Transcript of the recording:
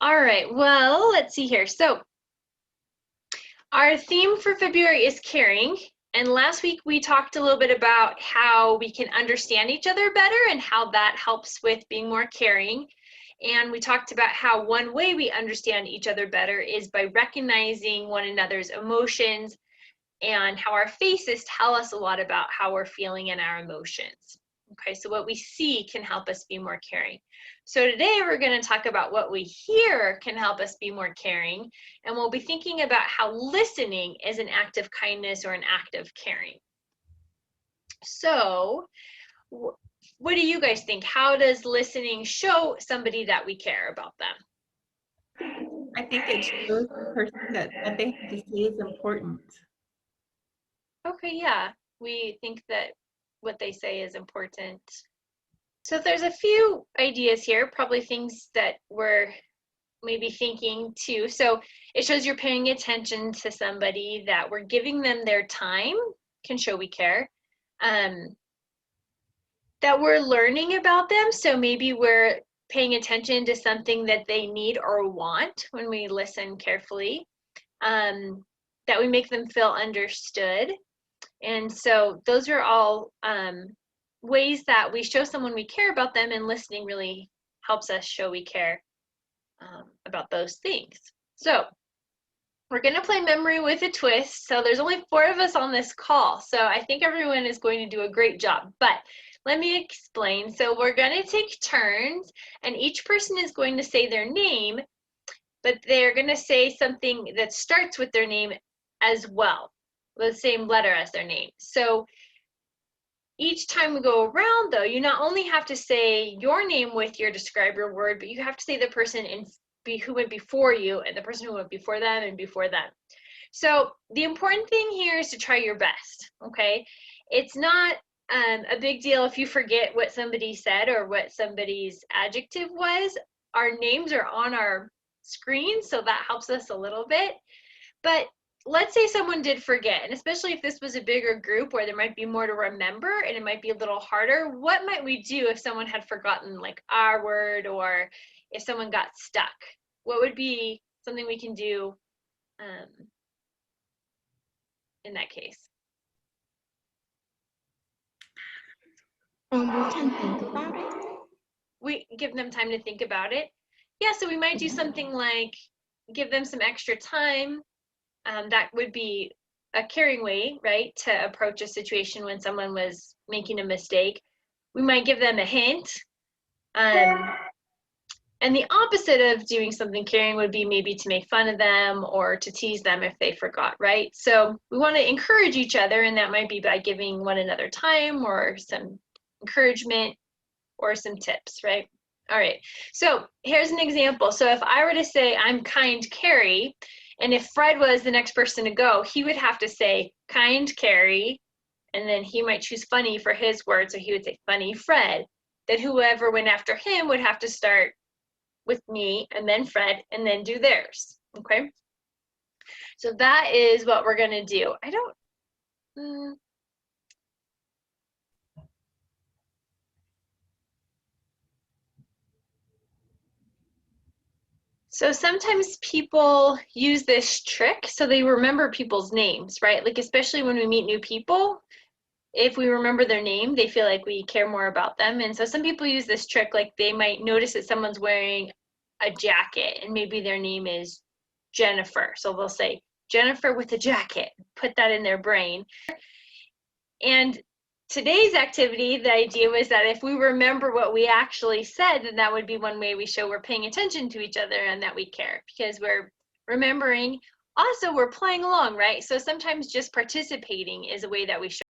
All right, well, let's see here. So our theme for February is caring. And last week we talked a little bit about how we can understand each other better and how that helps with being more caring. And we talked about how one way we understand each other better is by recognizing one another's emotions and how our faces tell us a lot about how we're feeling and our emotions. Okay, so what we see can help us be more caring. So today we're going to talk about what we hear can help us be more caring, and we'll be thinking about how listening is an act of kindness or an act of caring. So what do you guys think? How does listening show somebody that we care about them? I think it shows the person that what they have to say is important. Okay, yeah, we think that what they say is important. So there's a few ideas here, probably things that we're maybe thinking too. So it shows you're paying attention to somebody, that we're giving them their time, can show we care. That we're learning about them, so maybe we're paying attention to something that they need or want when we listen carefully. That we make them feel understood. And so those are all ways that we show someone we care about them, and listening really helps us show we care about those things. So we're going to play memory with a twist. So there's only 4 of us on this call, so I think everyone is going to do a great job. But let me explain. So we're going to take turns, and each person is going to say their name, but they're going to say something that starts with their name as well, the same letter as their name. So each time we go around, though, you not only have to say your name with your describe your word, but you have to say the person who went before you, and the person who went before them, and before them. So the important thing here is to try your best, okay? It's not a big deal if you forget what somebody said or what somebody's adjective was. Our names are on our screen, so that helps us a little bit. But let's say someone did forget, and especially if this was a bigger group where there might be more to remember and it might be a little harder, what might we do if someone had forgotten like our word, or if someone got stuck? What would be something we can do in that case? We can think about it. We give them time to think about it. Yeah, so we might do something like give them some extra time. That would be a caring way, right, to approach a situation when someone was making a mistake. We might give them a hint. And the opposite of doing something caring would be maybe to make fun of them or to tease them if they forgot, right? So we want to encourage each other, and that might be by giving one another time or some encouragement or some tips, right? All right, so here's an example. So if I were to say, I'm kind Carrie, and if Fred was the next person to go, he would have to say, kind Carrie, and then he might choose funny for his word, so he would say, funny Fred. Then whoever went after him would have to start with me, and then Fred, and then do theirs, okay? So that is what we're gonna do. So sometimes people use this trick so they remember people's names, right? Like especially when we meet new people, if we remember their name, they feel like we care more about them. And so some people use this trick, like they might notice that someone's wearing a jacket and maybe their name is Jennifer. So they'll say, Jennifer with a jacket, put that in their brain. And today's activity, the idea was that if we remember what we actually said, then that would be one way we show we're paying attention to each other and that we care, because we're remembering. Also, we're playing along, right? So sometimes just participating is a way that we show